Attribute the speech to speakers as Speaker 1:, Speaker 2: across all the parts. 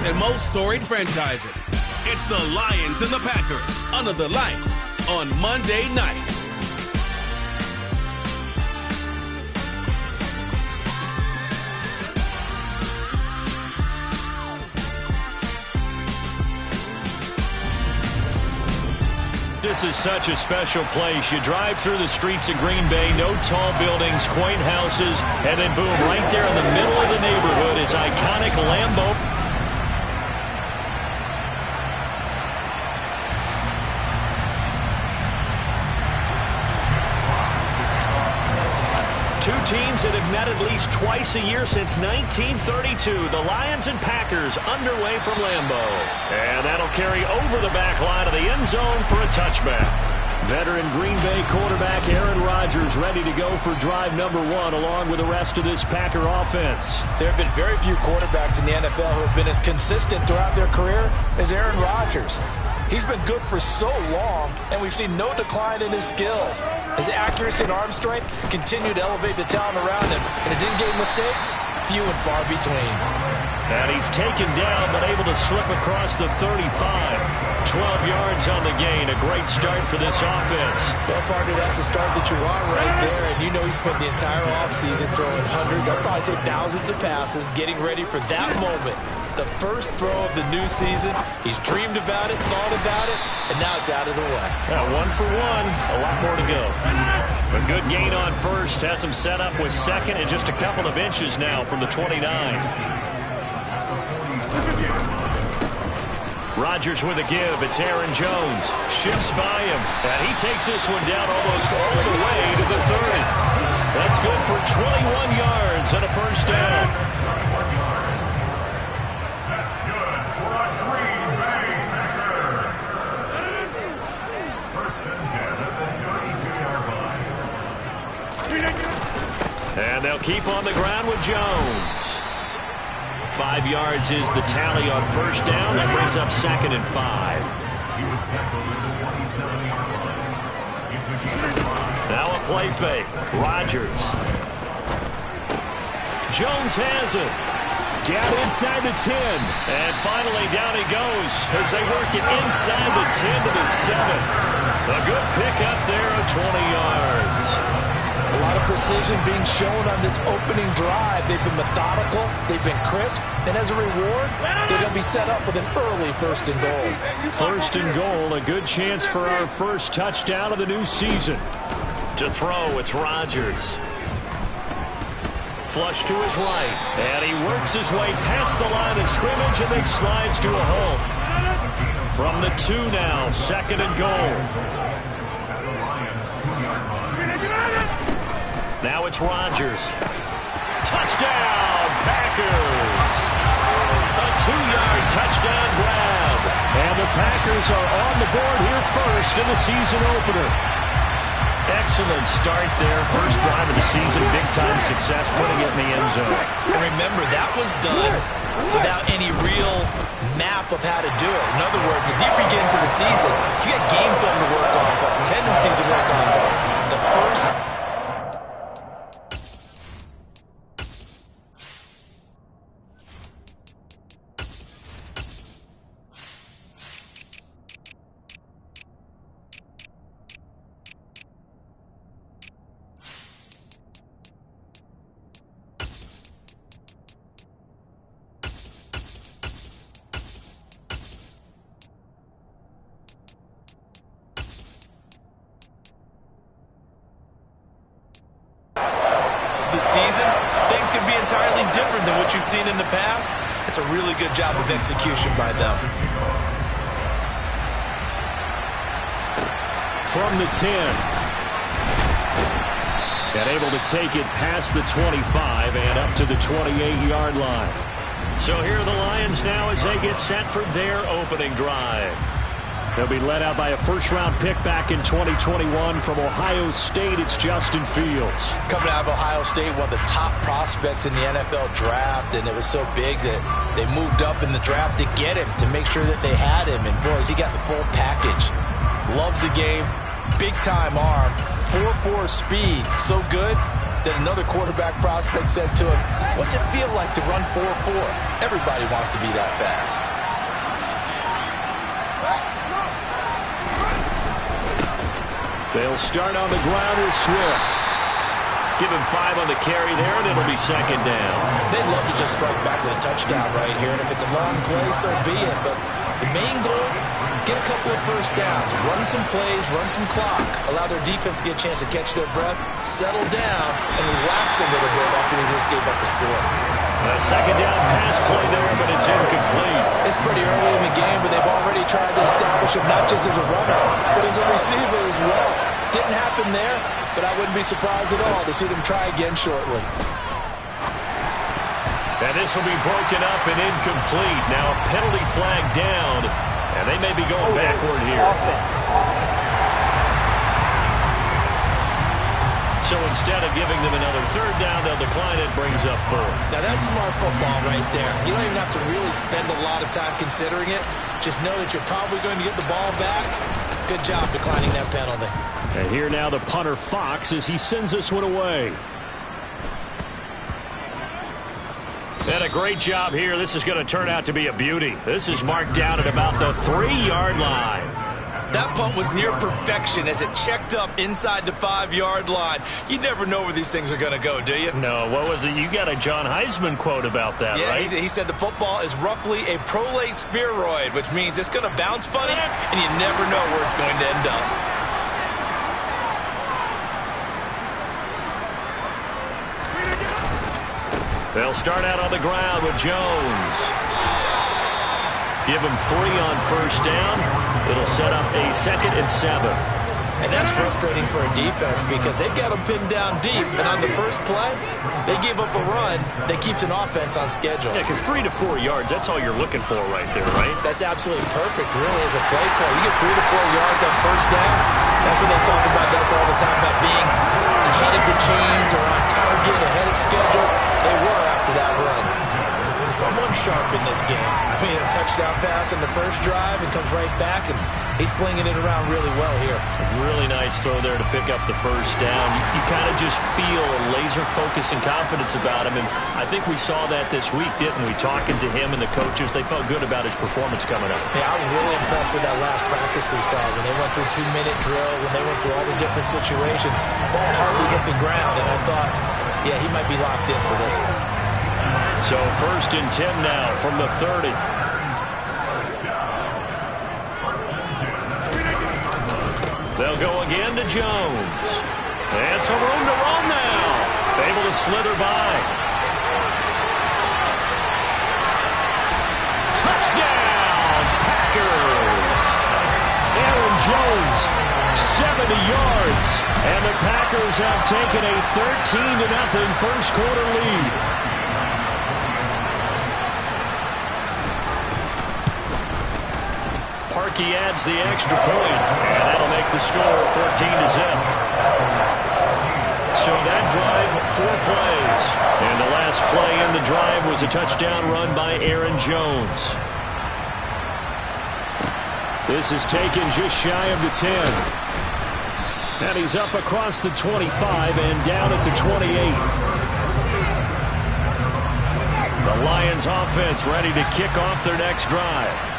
Speaker 1: and most storied franchises. It's the Lions and the Packers under the lights on Monday night.
Speaker 2: This is such a special place. You drive through the streets of Green Bay, no tall buildings, quaint houses, and then boom, right there in the middle of the neighborhood is iconic Lambeau. Two teams that have met at least twice a year since 1932. The Lions and Packers underway from Lambeau. And that'll carry over the back line of the end zone for a touchback. Veteran Green Bay quarterback Aaron Rodgers ready to go for drive number one along with the rest of this Packer offense.
Speaker 3: There have been very few quarterbacks in the NFL who have been as consistent throughout their career as Aaron Rodgers. He's been good for so long, and we've seen no decline in his skills. His accuracy and arm strength continue to elevate the talent around him, and his in-game mistakes, few and far between.
Speaker 2: And he's taken down, but able to slip across the 35. 12 yards on the gain. A great start for this offense.
Speaker 3: Well, partner, that's the start that you want right there, and you know he's spent the entire offseason throwing hundreds, I'd probably say thousands of passes, getting ready for that moment. The first throw of the new season. He's dreamed about it, thought about it, and now it's out of the way.
Speaker 2: One for one. A lot more to go. A good gain on first. Has him set up with second and just a couple of inches now from the 29. Rodgers with a give. It's Aaron Jones. Shifts by him. And he takes this one down almost all the way to the 30. That's good for 21 yards and a first down. And they'll keep on the ground with Jones. 5 yards is the tally on first down. That brings up 2nd and 5. Now a play fake. Rodgers. Jones has it. Down inside the 10. And finally down he goes as they work it inside the 10 to the 7. A good pickup there of 20 yards.
Speaker 3: A lot of precision being shown on this opening drive. They've been methodical, they've been crisp, and as a reward, they're going to be set up with an early 1st and goal.
Speaker 2: 1st and goal, a good chance for our first touchdown of the new season. To throw, it's Rodgers. Flush to his right, and he works his way past the line of scrimmage and then slides to a hole. From the 2 now, 2nd and goal. Now it's Rodgers. Touchdown, Packers! A 2-yard touchdown grab. And the Packers are on the board here first in the season opener. Excellent start there. First drive of the season. Big-time success putting it in the end zone.
Speaker 3: And remember, that was done without any real map of how to do it. In other words, the deeper you get into the season, you got game film to work off of, tendencies to work off of. The first... the season, things can be entirely different than what you've seen in the past. It's a really good job of execution by them.
Speaker 2: From the 10. And able to take it past the 25 and up to the 28-yard line. So here are the Lions now as they get set for their opening drive. They'll be led out by a first-round pick back in 2021 from Ohio State. It's Justin Fields.
Speaker 3: Coming out of Ohio State, one of the top prospects in the NFL draft, and it was so big that they moved up in the draft to get him, to make sure that they had him. And, boys, he got the full package. Loves the game, big-time arm, 4.4 speed, so good. Then another quarterback prospect said to him, "What's it feel like to run 4.4? Everybody wants to be that fast."
Speaker 2: They'll start on the ground with Swift. Give him 5 on the carry there, and it'll be second down.
Speaker 3: They'd love to just strike back with a touchdown right here, and if it's a long play, so be it. But the main goal, get a couple of first downs, run some plays, run some clock, allow their defense to get a chance to catch their breath, settle down, and relax a little bit after they just gave up the score.
Speaker 2: A second down pass play there, but it's incomplete.
Speaker 3: It's pretty early in the game, but they've already tried to establish him not just as a runner, but as a receiver as well. Didn't happen there, but I wouldn't be surprised at all to see them try again shortly.
Speaker 2: And this will be broken up and incomplete. Now a penalty flag down, and they may be going backward here. So instead of giving them another third down, they'll decline it, brings up third.
Speaker 3: Now that's smart football right there. You don't even have to really spend a lot of time considering it. Just know that you're probably going to get the ball back. Good job declining that penalty.
Speaker 2: And here now the punter Fox as he sends this one away. And a great job here. This is going to turn out to be a beauty. This is marked down at about the 3-yard line.
Speaker 3: That punt was near perfection as it checked up inside the 5-yard line. You never know where these things are going to go, do you?
Speaker 2: No, what was it? You got a John Heisman quote about that, right?
Speaker 3: Yeah, he said the football is roughly a prolate spheroid, which means it's going to bounce funny, and you never know where it's going to end up.
Speaker 2: They'll start out on the ground with Jones. Give him 3 on first down. It'll set up a 2nd and 7.
Speaker 3: And that's frustrating for a defense because they've got them pinned down deep. And on the first play, they give up a run that keeps an offense on schedule.
Speaker 2: Yeah, because 3 to 4 yards, that's all you're looking for right there, right?
Speaker 3: That's absolutely perfect, really, as a play call. You get 3 to 4 yards on first down. That's what they talk about us all the time, about being ahead of the chains or on target, ahead of schedule. They were after that run. Someone sharp in this game. I mean, a touchdown pass in the first drive and comes right back, and he's flinging it around really well here.
Speaker 2: Really nice throw there to pick up the first down. You kind of just feel a laser focus and confidence about him, and I think we saw that this week, didn't we? Talking to him and the coaches, they felt good about his performance coming up.
Speaker 3: Yeah, I was really impressed with that last practice we saw when they went through 2-minute drill, when they went through all the different situations. Ball hardly hit the ground, and I thought, yeah, he might be locked in for this one.
Speaker 2: So 1st and 10 now from the 30. They'll go again to Jones. And some room to run now. Able to slither by. Touchdown, Packers. Aaron Jones, 70 yards. And the Packers have taken a 13-0 first quarter lead. Parkey adds the extra point, and that'll make the score 14-0. So that drive, 4 plays. And the last play in the drive was a touchdown run by Aaron Jones. This is taken just shy of the 10. And he's up across the 25 and down at the 28. The Lions offense ready to kick off their next drive.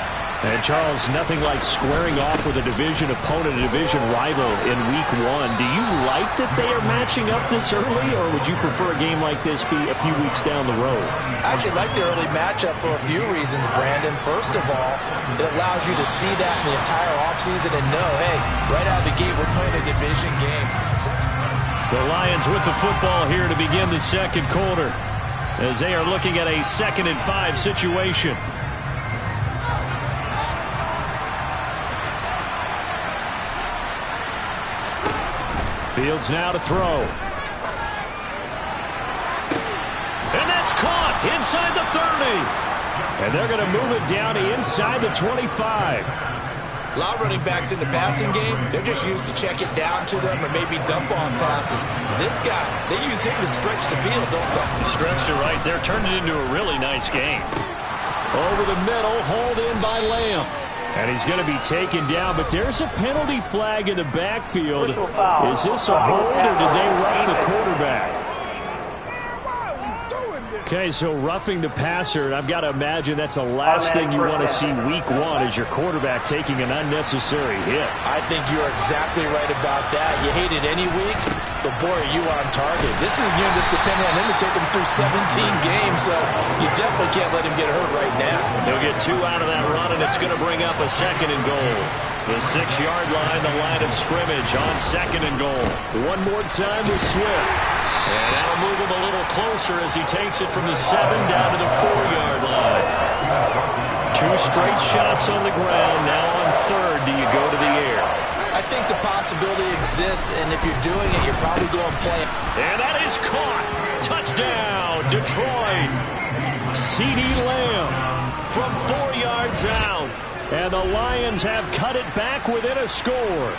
Speaker 2: And, Charles, nothing like squaring off with a division opponent, a division rival in Week 1. Do you like that they are matching up this early, or would you prefer a game like this be a few weeks down the road?
Speaker 3: I actually like the early matchup for a few reasons, Brandon. First of all, it allows you to see that in the entire offseason and know, hey, right out of the gate, we're playing a division game.
Speaker 2: The Lions with the football here to begin the second quarter as they are looking at a 2nd and 5 situation. Fields now to throw. And that's caught inside the 30. And they're going to move it down to inside the 25.
Speaker 3: A lot of running backs in the passing game, they're just used to check it down to them or maybe dump off passes. But this guy, they use him to stretch the field, don't they?
Speaker 2: He stretched it right there, turned it into a really nice game. Over the middle, hauled in by Lamb. And he's going to be taken down, but there's a penalty flag in the backfield. Is this a hold, or did they rough the quarterback? Okay, so roughing the passer, and I've got to imagine that's the last thing you want to see week one is your quarterback taking an unnecessary hit.
Speaker 3: I think you're exactly right about that. You hate it any week, but boy, are you on target. This is just depending on him to take him through 17 games, so you definitely can't let him get hurt right now.
Speaker 2: He'll get 2 out of that run, and it's going to bring up a 2nd and goal. The 6-yard line, the line of scrimmage on 2nd and goal. One more time with Swift. And that'll move him a little closer as he takes it from the 7 down to the 4-yard line. 2 straight shots on the ground. Now on 3rd, do you go to the air?
Speaker 3: I think the possibility exists, and if you're doing it, you're probably going to play.
Speaker 2: And that is caught. Touchdown, Detroit. C.D. Lamb from 4 yards out. And the Lions have cut it back within a score.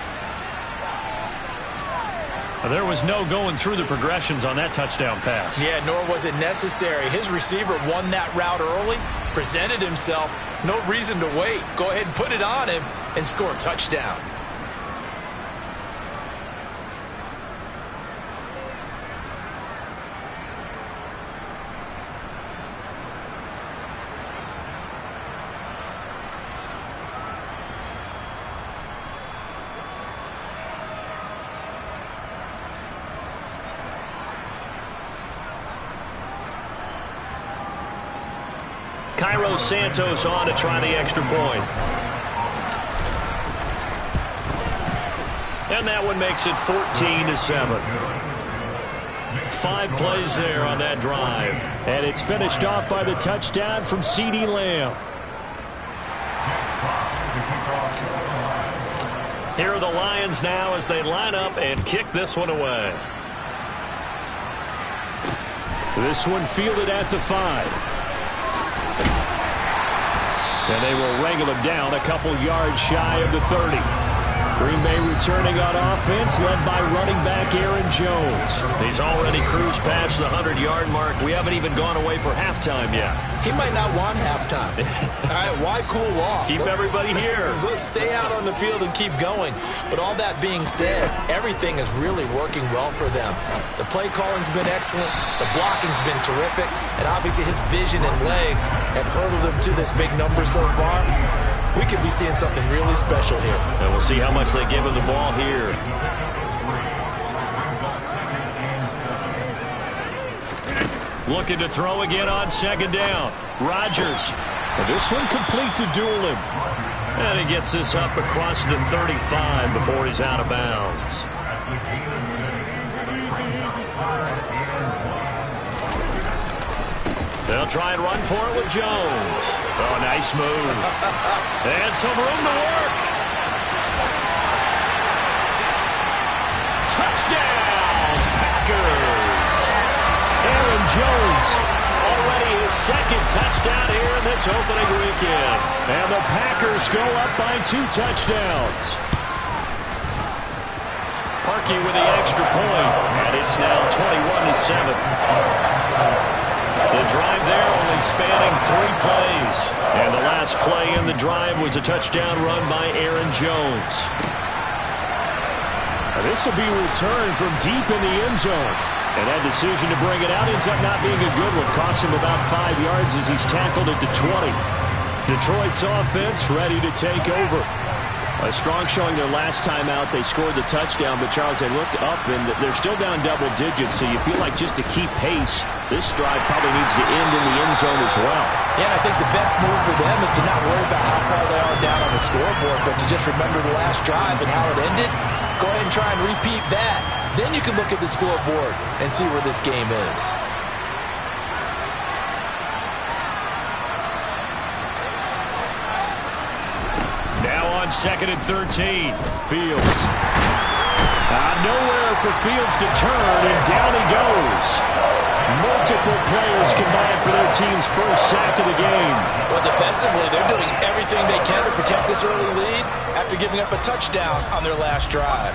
Speaker 2: There was no going through the progressions on that touchdown pass.
Speaker 3: Yeah, nor was it necessary. His receiver won that route early, presented himself. No reason to wait. Go ahead and put it on him and score a touchdown.
Speaker 2: Cairo Santos on to try the extra point. And that one makes it 14-7. 5 plays there on that drive. And it's finished off by the touchdown from C.D. Lamb. Here are the Lions now as they line up and kick this one away. This one fielded at the 5. And they will wrangle him down a couple yards shy of the 30. Green Bay returning on offense, led by running back Aaron Jones. He's already cruised past the 100-yard mark. We haven't even gone away for halftime yet.
Speaker 3: He might not want halftime. All right, why cool off?
Speaker 2: Keep everybody here.
Speaker 3: Let's stay out on the field and keep going. But all that being said, everything is really working well for them. The play calling's been excellent. The blocking's been terrific. And obviously his vision and legs have hurdled him to this big number so far. We could be seeing something really special here.
Speaker 2: And we'll see how much they give him the ball here. Looking to throw again on 2nd down. Rodgers. And this one complete to Doolin. And he gets this up across the 35 before he's out of bounds. They'll try and run for it with Jones. Oh, nice move. And some room to work. Touchdown, Packers. Aaron Jones, already his 2nd touchdown here in this opening weekend. And the Packers go up by 2 touchdowns. Parkey with the extra point, and it's now 21-7. The drive there only spanning 3 plays. And the last play in the drive was a touchdown run by Aaron Jones. This will be returned from deep in the end zone. And that decision to bring it out ends up not being a good one. Costs him about 5 yards as he's tackled at the 20. Detroit's offense ready to take over. A strong showing their last time out. They scored the touchdown, but Charles, they looked up, and they're still down double digits, so you feel like just to keep pace, this drive probably needs to end in the end zone as well.
Speaker 3: Yeah, and I think the best move for them is to not worry about how far they are down on the scoreboard, but to just remember the last drive and how it ended. Go ahead and try and repeat that. Then you can look at the scoreboard and see where this game is.
Speaker 2: Now on 2nd and 13. Fields. Nowhere for Fields to turn, and down he goes. Multiple players combined for their team's first sack of the game.
Speaker 3: Well, defensively, they're doing everything they can to protect this early lead after giving up a touchdown on their last drive.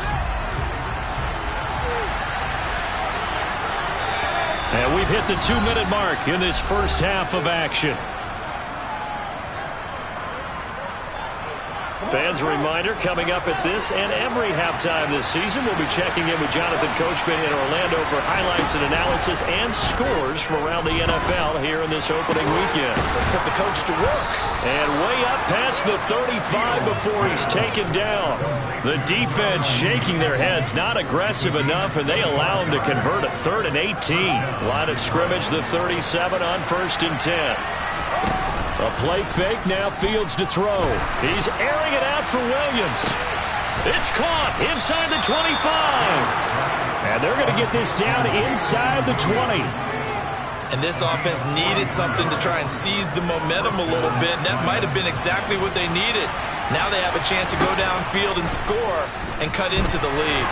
Speaker 2: And we've hit the 2-minute mark in this first half of action. Fans, a reminder, coming up at this and every halftime this season, we'll be checking in with Jonathan Coachman in Orlando for highlights and analysis and scores from around the NFL here in this opening weekend.
Speaker 3: Let's put the coach to work.
Speaker 2: And way up past the 35 before he's taken down. The defense shaking their heads, not aggressive enough, and they allow him to convert a 3rd and 18. Line of scrimmage, the 37 on 1st and 10. A play fake, now Fields to throw. He's airing it out for Williams. It's caught inside the 25. And they're going to get this down inside the 20.
Speaker 3: And this offense needed something to try and seize the momentum a little bit. And that might have been exactly what they needed. Now they have a chance to go downfield and score and cut into the lead.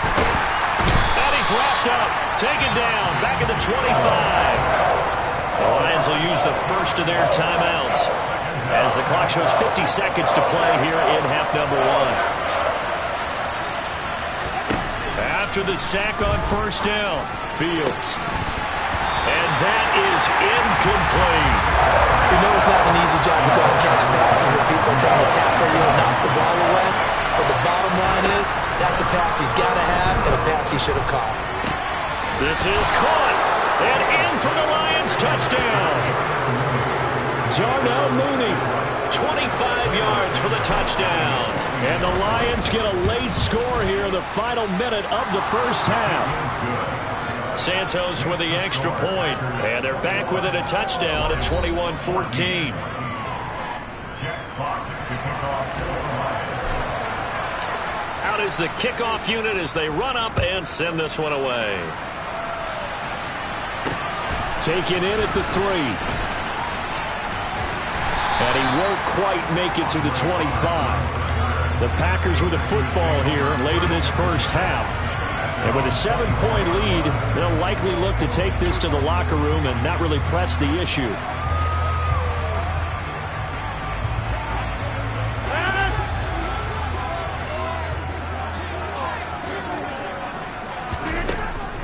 Speaker 2: And he's wrapped up, taken down, back at the 25. The Lions will use the first of their timeouts as the clock shows 50 seconds to play here in half number 1. After the sack on 1st down, Fields. And that is incomplete.
Speaker 3: You know it's not an easy job to go and catch passes when people are trying to tackle you and knock the ball away. But the bottom line is, that's a pass he's got to have and a pass he should have caught.
Speaker 2: This is caught. And in for the Lions, touchdown. Darnell Mooney, 25 yards for the touchdown. And the Lions get a late score here in the final minute of the first half. Santos with the extra point, and they're back within a touchdown at 21-14. Out is the kickoff unit as they run up and send this one away. Taken in at the 3. And he won't quite make it to the 25. The Packers with the football here late in this first half. And with a 7-point lead, they'll likely look to take this to the locker room and not really press the issue.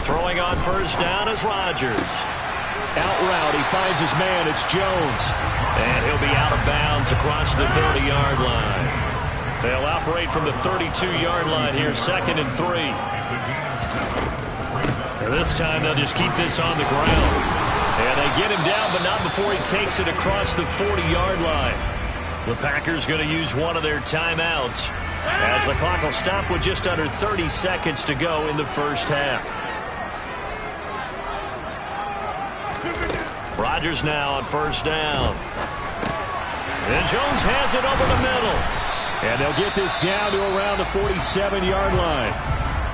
Speaker 2: Throwing on 1st down is Rodgers. Out route, he finds his man, it's Jones. And he'll be out of bounds across the 30-yard line. They'll operate from the 32-yard line here, 2nd and 3. And this time they'll just keep this on the ground. And they get him down, but not before he takes it across the 40-yard line. The Packers going to use one of their timeouts as the clock will stop with just under 30 seconds to go in the first half. Rodgers now on 1st down. And Jones has it over the middle. And they'll get this down to around the 47-yard line.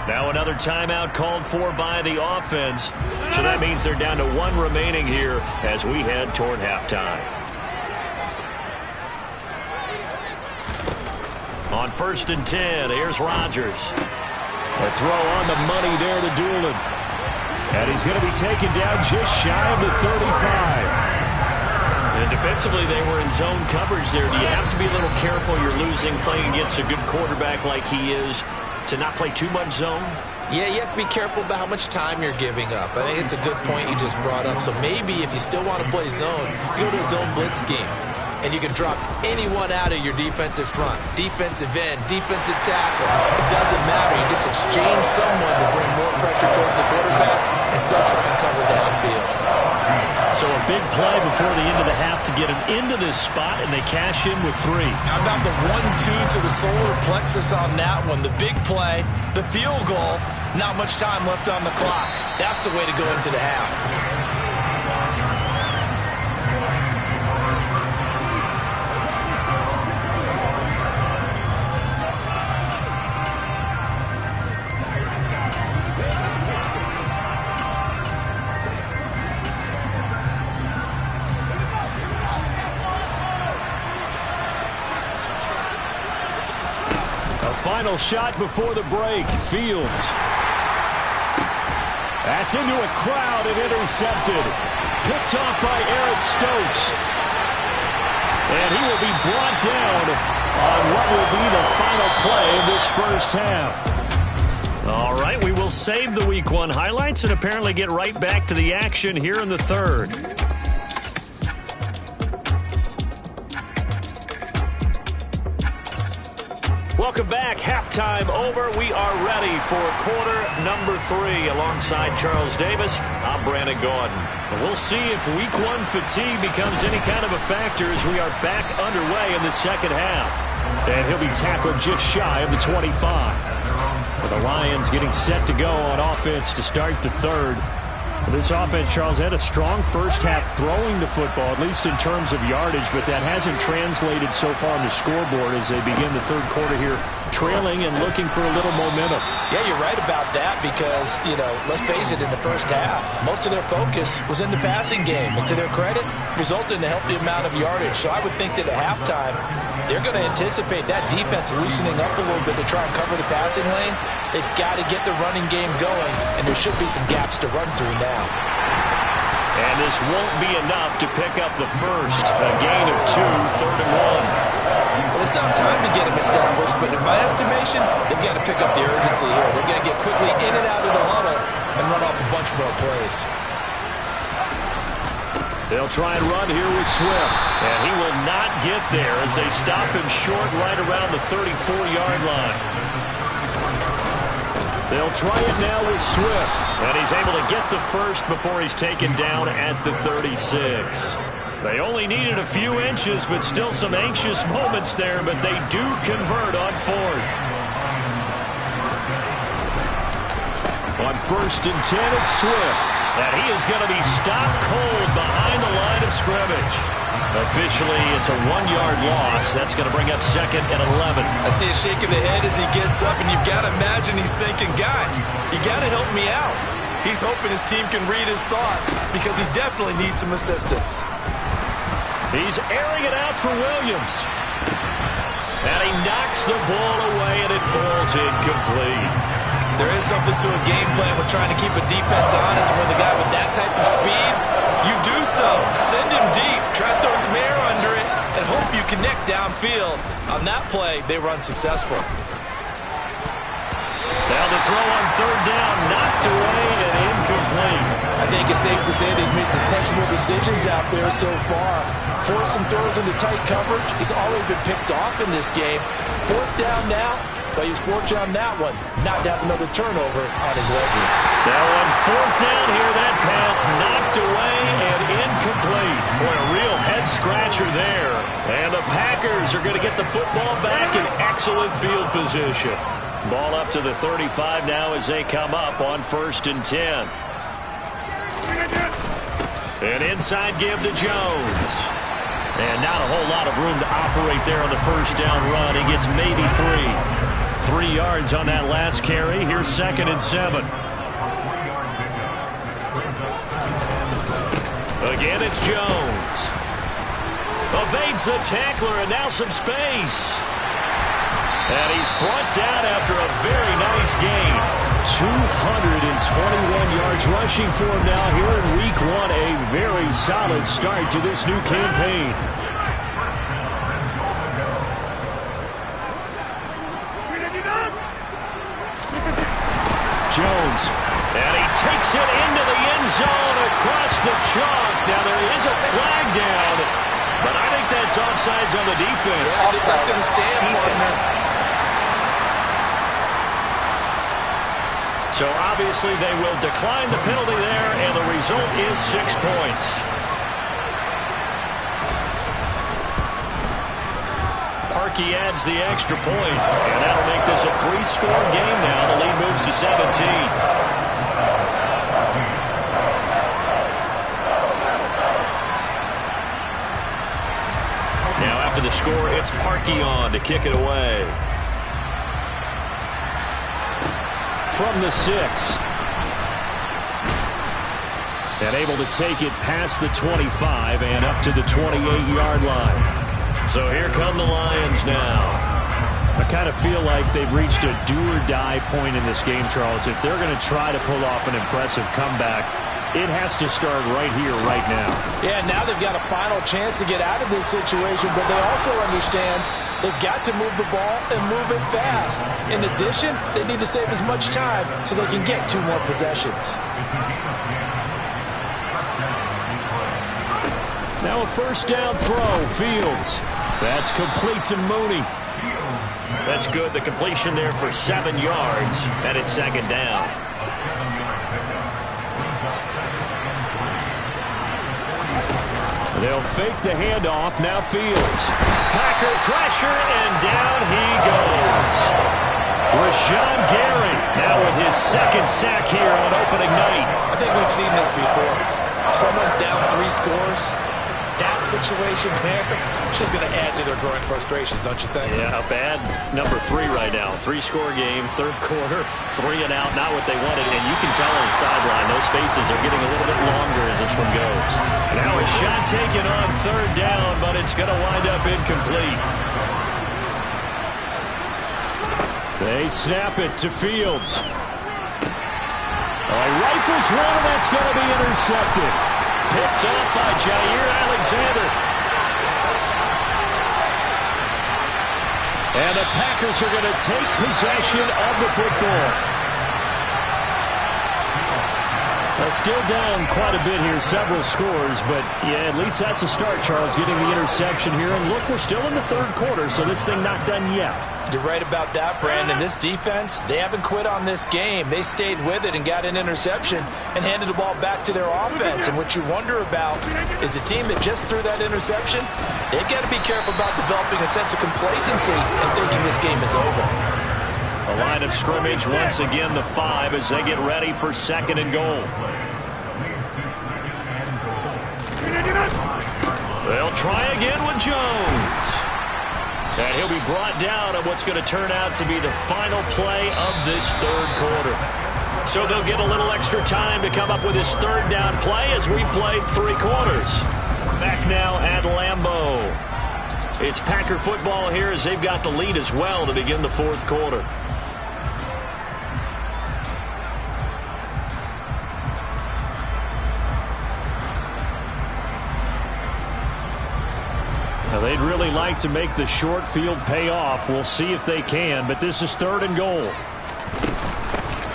Speaker 2: Now another timeout called for by the offense. So that means they're down to 1 remaining here as we head toward halftime. On 1st and 10, here's Rodgers. A throw on the money there to Doolin. And he's going to be taken down just shy of the 35. And defensively, they were in zone coverage there. Do you have to be a little careful? You're losing, playing against a good quarterback like he is, to not play too much zone?
Speaker 3: Yeah, you have to be careful about how much time you're giving up. I think it's a good point you just brought up. So maybe if you still want to play zone, you go to a zone blitz scheme. And you can drop anyone out of your defensive front. Defensive end, defensive tackle. It doesn't matter. You just exchange someone to bring more pressure towards the quarterback and still try and cover downfield.
Speaker 2: So a big play before the end of the half to get him into this spot, and they cash in with 3.
Speaker 3: How about the 1-2 to the solar plexus on that one? The big play, the field goal, not much time left on the clock. That's the way to go into the half.
Speaker 2: Final shot before the break. Fields. That's into a crowd and intercepted. Picked off by Eric Stokes. And he will be brought down on what will be the final play of this first half. All right, we will save the Week 1 highlights and apparently get right back to the action here in the third. Welcome back. Halftime over. We are ready for quarter number 3. Alongside Charles Davis, I'm Brandon Gaudin. And we'll see if week 1 fatigue becomes any kind of a factor as we are back underway in the second half. And he'll be tackled just shy of the 25. With the Lions getting set to go on offense to start the third. This offense, Charles, had a strong first half throwing the football, at least in terms of yardage, but that hasn't translated so far on the scoreboard as they begin the third quarter here, trailing and looking for a little momentum.
Speaker 3: Yeah, you're right about that because, let's face it, in the first half, most of their focus was in the passing game. And to their credit, resulted in a healthy amount of yardage. So I would think that at halftime, they're going to anticipate that defense loosening up a little bit to try and cover the passing lanes. They've got to get the running game going, and there should be some gaps to run through now.
Speaker 2: And this won't be enough to pick up the first. A gain of 2, 3rd and 1.
Speaker 4: Well, it's not time to get them established, but in my estimation, they've got to pick up the urgency here. They've got to get quickly in and out of the huddle and run off a bunch more plays.
Speaker 2: They'll try and run here with Swift. And he will not get there as they stop him short right around the 34-yard line. They'll try it now with Swift. And he's able to get the first before he's taken down at the 36. They only needed a few inches, but still some anxious moments there, but they do convert on 4th. On 1st and 10, it's Swift. And he is going to be stopped cold behind the line of scrimmage. Officially, it's a 1-yard loss. That's going to bring up 2nd and 11.
Speaker 4: I see a shake of the head as he gets up, and you've got to imagine he's thinking, guys, you got to help me out. He's hoping his team can read his thoughts because he definitely needs some assistance.
Speaker 2: He's airing it out for Williams. And he knocks the ball away, and it falls incomplete.
Speaker 4: There is something to a game plan with trying to keep a defense honest. With a guy with that type of speed, you do so. Send him deep. Try to throw some air under it and hope you connect downfield. On that play, they run successful.
Speaker 2: Now the throw on 3rd down, knocked away and incomplete.
Speaker 3: I think it's safe to say that he's made some questionable decisions out there so far. Forced some throws into tight coverage. He's already been picked off in this game. 4th down now. But he's fortunate on that one. Not to have another turnover on his ledger.
Speaker 2: Now on 4th down here, that pass knocked away and incomplete. Boy, a real head-scratcher there. And the Packers are going to get the football back in excellent field position. Ball up to the 35 now as they come up on 1st and 10. An inside give to Jones. And not a whole lot of room to operate there on the 1st down run. He gets maybe 3. 3 yards on that last carry. Here's 2nd and 7. Again, it's Jones. Evades the tackler, and now some space. And he's brought down after a very nice gain. 221 yards rushing for him now here in week 1. A very solid start to this new campaign. Jones, and he takes it into the end zone across the chalk. Now there is a flag down, but I think that's offsides on the defense.
Speaker 4: Yeah, I think that's going to stand, partner.
Speaker 2: So obviously they will decline the penalty there, and the result is 6 points. Parkey adds the extra point, and that'll make this a 3-score game now. The lead moves to 17. Now after the score, it's Parkey on to kick it away. From the 6. And able to take it past the 25 and up to the 28-yard line. So here come the Lions now. I kind of feel like they've reached a do-or-die point in this game, Charles. If they're going to try to pull off an impressive comeback, it has to start right here, right now.
Speaker 3: Yeah, now they've got a final chance to get out of this situation, but they also understand they've got to move the ball and move it fast. In addition, they need to save as much time so they can get 2 more possessions. Now a 1st down throw, Fields. That's complete to Mooney.
Speaker 2: That's good. The completion there for 7 yards, and it's second down. They'll fake the handoff. Now Fields. Packer pressure, and down he goes. Rashawn Gary now with his second sack here on opening night.
Speaker 3: I think we've seen this before. Someone's down 3 scores. That situation there, it's just going to add to their growing frustrations, don't you think?
Speaker 2: Yeah, bad number 3 right now. 3-score game, third quarter, 3 and out, not what they wanted. And you can tell on the sideline, those faces are getting a little bit longer as this one goes. Now a shot taken on third down, but it's going to wind up incomplete. They snap it to Fields. Rifles one, and that's going to be intercepted. Picked up by Jair Alexander. And the Packers are going to take possession of the football. Well, still down quite a bit here, several scores, but yeah, at least that's a start, Charles, getting the interception here. And look, we're still in the third quarter, so this thing not done yet.
Speaker 3: You're right about that, Brandon. This defense, they haven't quit on this game. They stayed with it and got an interception and handed the ball back to their offense. And what you wonder about is the team that just threw that interception, they've got to be careful about developing a sense of complacency and thinking this game is over.
Speaker 2: The line of scrimmage once again the 5 as they get ready for second and goal. They'll try again with Jones. And he'll be brought down on what's going to turn out to be the final play of this third quarter. So they'll get a little extra time to come up with his third down play as we played 3 quarters. Back now at Lambeau. It's Packer football here as they've got the lead as well to begin the fourth quarter. Now, they'd really like to make the short field pay off. We'll see if they can, but this is third and goal.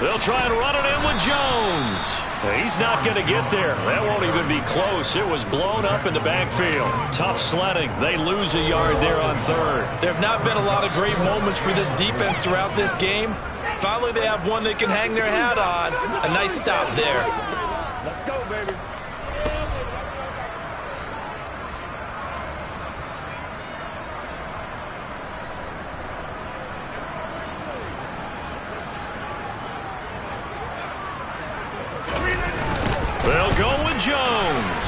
Speaker 2: They'll try and run it in with Jones. He's not going to get there. That won't even be close. It was blown up in the backfield. Tough sledding. They lose a yard there on third.
Speaker 3: There have not been a lot of great moments for this defense throughout this game. Finally, they have one they can hang their hat on. A nice stop there.
Speaker 5: Let's go, baby.
Speaker 2: They'll go with Jones.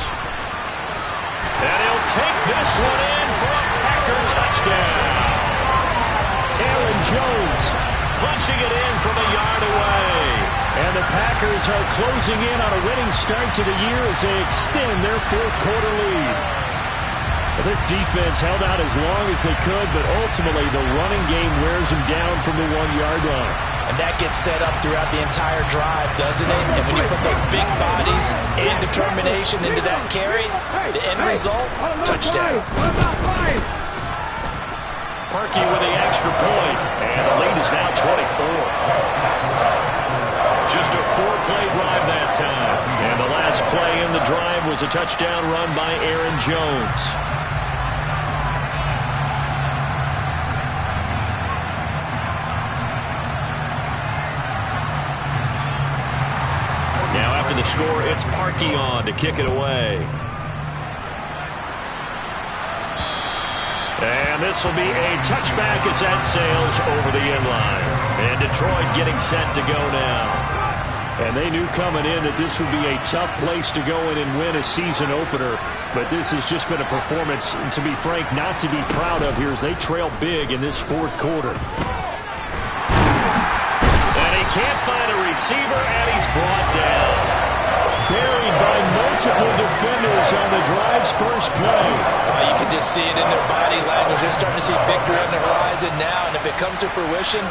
Speaker 2: And he'll take this one in for a Packer touchdown. Aaron Jones punching it in from a yard away. And the Packers are closing in on a winning start to the year as they extend their fourth quarter lead. Well, this defense held out as long as they could, but ultimately the running game wears them down from the 1-yard line.
Speaker 3: And that gets set up throughout the entire drive, doesn't it? And when you put those big bodies and determination into that carry, the end result, touchdown.
Speaker 2: Parkey with the extra point, and the lead is now 24. Just a 4-play drive that time. And the last play in the drive was a touchdown run by Aaron Jones. Now after the score, it's Parkey on to kick it away. And this will be a touchback as that sails over the end line. And Detroit getting set to go now. And they knew coming in that this would be a tough place to go in and win a season opener. But this has just been a performance, to be frank, not to be proud of here as they trail big in this fourth quarter. And he can't find a receiver, and he's brought down. Buried by multiple defenders on the drive's first play.
Speaker 3: You can just see it in their body language. They're starting to see victory on the horizon now, and if it comes to fruition,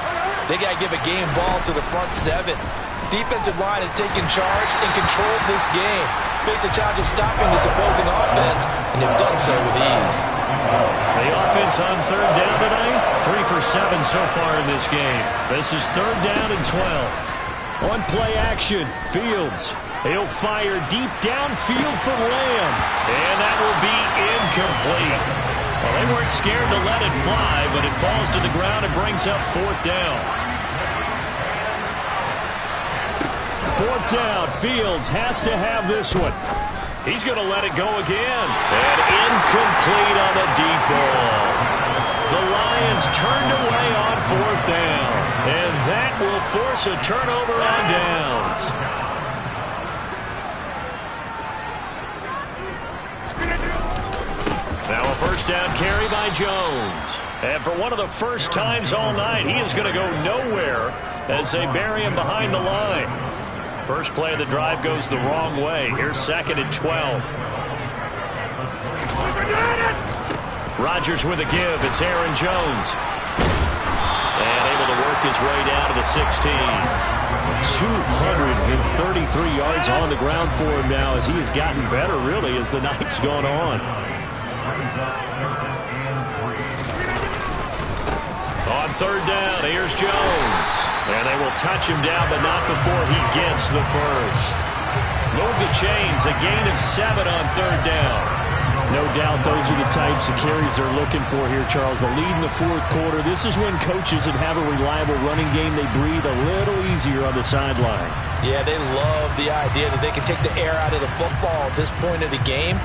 Speaker 3: they got to give a game ball to the front 7. Defensive line has taken charge and controlled this game. Face a challenge of stopping this opposing offense, and they've done so with ease.
Speaker 2: The offense on third down tonight, 3 for 7 so far in this game. This is third down and 12. On play action, Fields. He'll fire deep downfield for Lamb. And that will be incomplete. Well, they weren't scared to let it fly, but it falls to the ground and brings up 4th down. 4th down. Fields has to have this one. He's going to let it go again. And incomplete on the deep ball. The Lions turned away on 4th down. And that will force a turnover on downs. Now a 1st down carry by Jones. And for one of the first times all night, he is going to go nowhere as they bury him behind the line. First play of the drive goes the wrong way. Here's 2nd and 12. Rodgers with a give. It's Aaron Jones. And able to work his way down to the 16. 233 yards on the ground for him now as he has gotten better, really, as the night's gone on. On 3rd down, here's Jones. And they will touch him down, but not before he gets the first. Move the chains, a gain of 7 on 3rd down. No doubt those are the types of carries they're looking for here, Charles. The lead in the 4th quarter. This is when coaches that have a reliable running game, they breathe a little easier on the sideline.
Speaker 3: Yeah, they love the idea that they can take the air out of the football at this point of the game.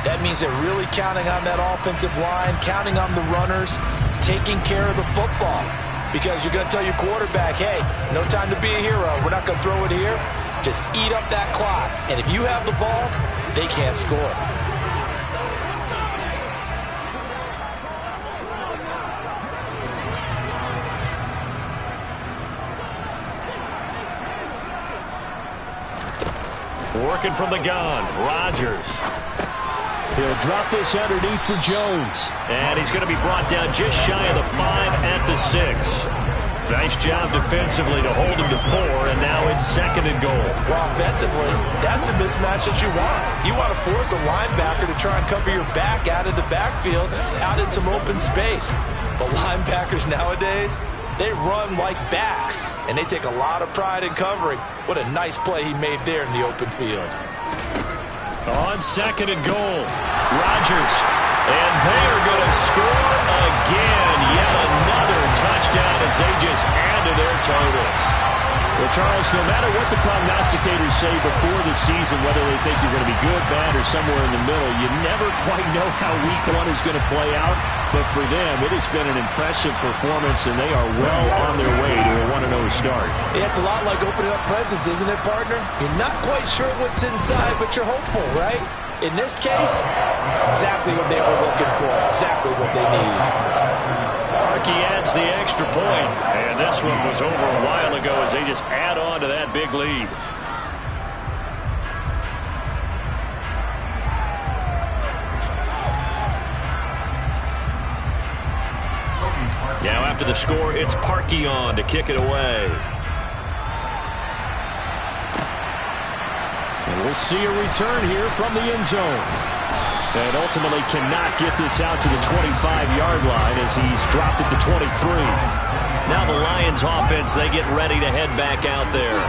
Speaker 3: That means they're really counting on that offensive line, counting on the runners, taking care of the football. Because you're going to tell your quarterback, hey, no time to be a hero. We're not going to throw it here. Just eat up that clock. And if you have the ball, they can't score.
Speaker 2: Working from the gun, Rodgers. He'll drop this underneath for Jones. And he's going to be brought down just shy of the 5 at the 6. Nice job defensively to hold him to 4, and now it's 2nd and goal.
Speaker 3: Well, offensively, that's the mismatch that you want. You want to force a linebacker to try and cover your back out of the backfield, out in some open space. But linebackers nowadays, they run like backs, and they take a lot of pride in covering. What a nice play he made there in the open field.
Speaker 2: On 2nd and goal, Rodgers. And they are going to score again. Yet another touchdown as they just add to their totals. Well, Charles, no matter what the prognosticators say before the season, whether they think you're going to be good, bad, or somewhere in the middle, you never quite know how week 1 is going to play out. But for them, it has been an impressive performance, and they are well on their way to a 1-0 start.
Speaker 3: Yeah, it's a lot like opening up presents, isn't it, partner? You're not quite sure what's inside, but you're hopeful, right? In this case, exactly what they were looking for, exactly what they need.
Speaker 2: Parkey adds the extra point, and this one was over a while ago as they just add on to that big lead. Now after the score, it's Parkey on to kick it away. And we'll see a return here from the end zone. And ultimately cannot get this out to the 25-yard line as he's dropped it to 23. Now the Lions offense, they get ready to head back out there.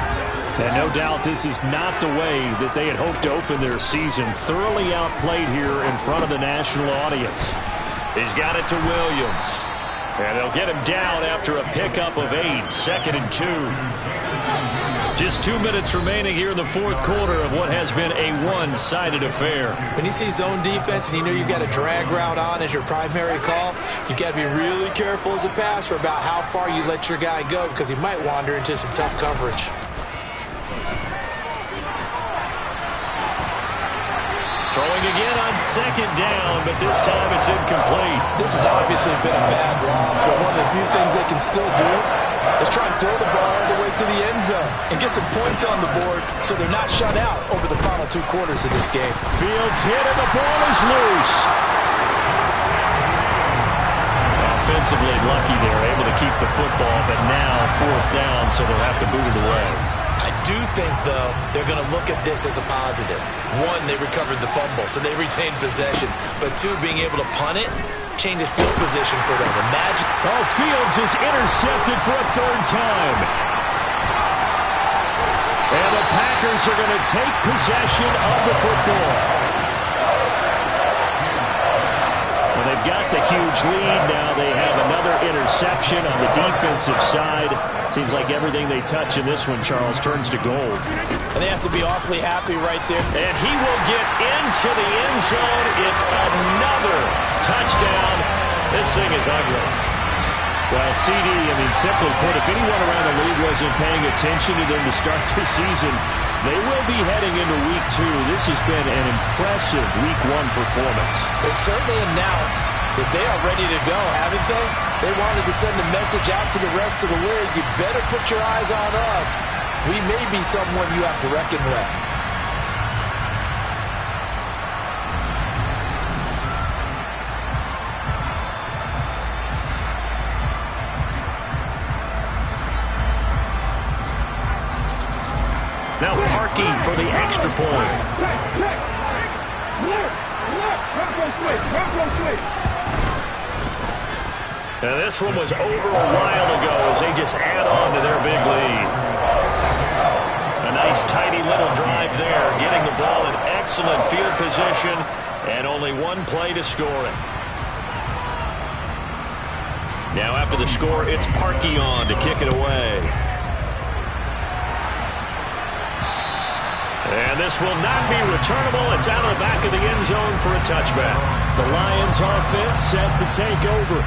Speaker 2: And no doubt this is not the way that they had hoped to open their season. Thoroughly outplayed here in front of the national audience. He's got it to Williams. And they'll get him down after a pickup of 8, 2nd and 2. Just 2 minutes remaining here in the 4th quarter of what has been a one-sided affair.
Speaker 3: When you see zone defense and you know you've got a drag route on as your primary call, you've got to be really careful as a passer about how far you let your guy go because he might wander into some tough coverage.
Speaker 2: Throwing again on 2nd down, but this time it's incomplete.
Speaker 3: This has obviously been a bad loss, but one of the few things they can still do is try and throw the ball all the way to the end zone and get some points on the board so they're not shut out over the final 2 quarters of this game.
Speaker 2: Fields hit and the ball is loose. Offensively lucky they're able to keep the football, but now 4th down, so they'll have to boot it away.
Speaker 3: I do think, though, they're going to look at this as a positive. 1, they recovered the fumble, so they retained possession. But 2, being able to punt it changes field position for them. Imagine.
Speaker 2: Oh, Fields is intercepted for a 3rd time. And the Packers are going to take possession of the football. Well, they they've got the huge lead. Now they have another interception on the defensive side. Seems like everything they touch in this one, Charles, turns to gold.
Speaker 3: And they have to be awfully happy right there.
Speaker 2: And he will get into the end zone. It's another touchdown. This thing is ugly. Well, CD, simply put, if anyone around the league wasn't paying attention to them to start this season, they will be heading into Week 2. This has been an impressive Week 1 performance.
Speaker 3: They've certainly announced that they are ready to go, haven't they? They wanted to send a message out to the rest of the league. You better put your eyes on us. We may be someone you have to reckon with.
Speaker 2: Now Parkey for the extra point. And this one was over a while ago as they just add on to their big lead. A nice tidy little drive there, getting the ball in excellent field position, and only one play to score it. Now after the score, it's Parkey on to kick it away. And this will not be returnable. It's out of the back of the end zone for a touchback. The Lions offense set to take over.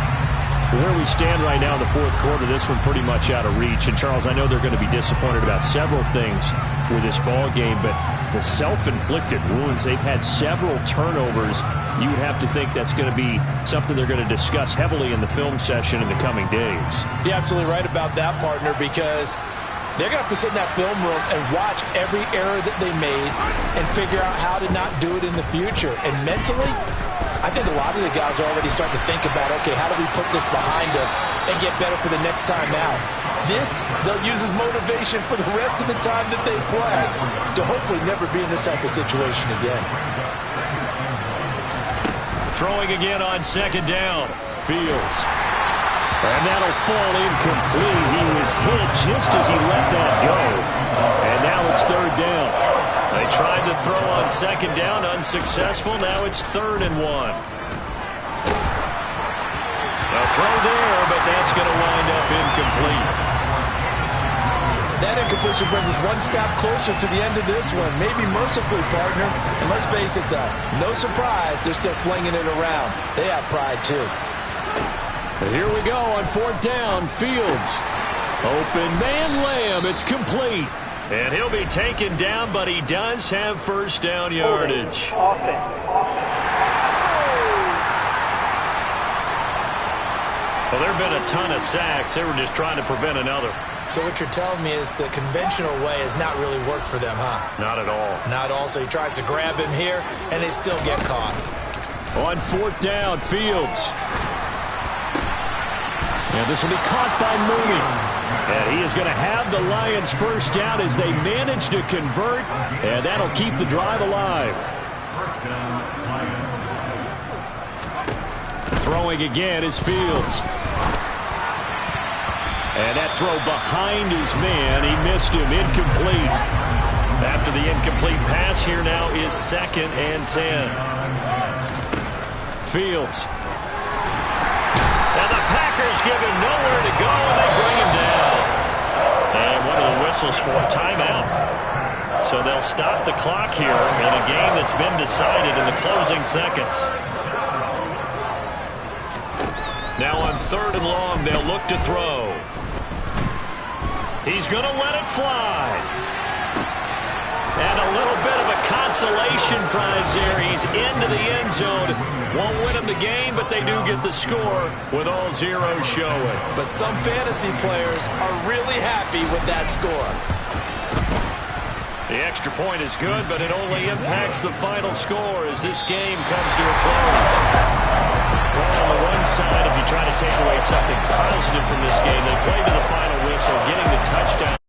Speaker 2: Where we stand right now in the fourth quarter, this one pretty much out of reach. And, Charles, I know they're going to be disappointed about several things with this ball game, but the self-inflicted wounds, they've had several turnovers. You would have to think that's going to be something they're going to discuss heavily in the film session in the coming days.
Speaker 3: You're absolutely right about that, partner, because they're going to have to sit in that film room and watch every error that they made and figure out how to not do it in the future. And mentally, I think a lot of the guys are already starting to think about, okay, how do we put this behind us and get better for the next time out? This, they'll use as motivation for the rest of the time that they play to hopefully never be in this type of situation again.
Speaker 2: Throwing again on second down. Fields. And that'll fall incomplete. He was hit just as he let that go. And now it's third down. They tried to throw on second down, unsuccessful. Now it's 3rd and 1. A throw there, but that's going to wind up incomplete.
Speaker 3: That incompletion brings us one step closer to the end of this one. Maybe mercifully, partner. And let's face it, though, no surprise, they're still flinging it around. They have pride, too.
Speaker 2: And here we go on 4th down. Fields. Open man Lamb. It's complete. And he'll be taken down, but he does have first down yardage. Well, there have been a ton of sacks. They were just trying to prevent another.
Speaker 3: So what you're telling me is the conventional way has not really worked for them, huh?
Speaker 2: Not at all.
Speaker 3: Not at all. So he tries to grab him here, and they still get caught.
Speaker 2: On 4th down, Fields. And this will be caught by Mooney. And he is going to have the Lions first down as they manage to convert, and that'll keep the drive alive. Throwing again is Fields. And that throw behind his man. He missed him. Incomplete. After the incomplete pass, here now is 2nd and 10. Fields. And the Packers give him nowhere to go, and they bring him down. And one of the whistles for a timeout. So they'll stop the clock here in a game that's been decided in the closing seconds. Now on 3rd and long, they'll look to throw. He's going to let it fly. And a little bit of a consolation prize there. He's into the end zone. Won't win them the game, but they do get the score with all zeros showing.
Speaker 3: But some fantasy players are really happy with that score.
Speaker 2: The extra point is good, but it only impacts the final score as this game comes to a close. Well, on the one side, if you try to take away something positive from this game, they played to the final whistle, getting the touchdown.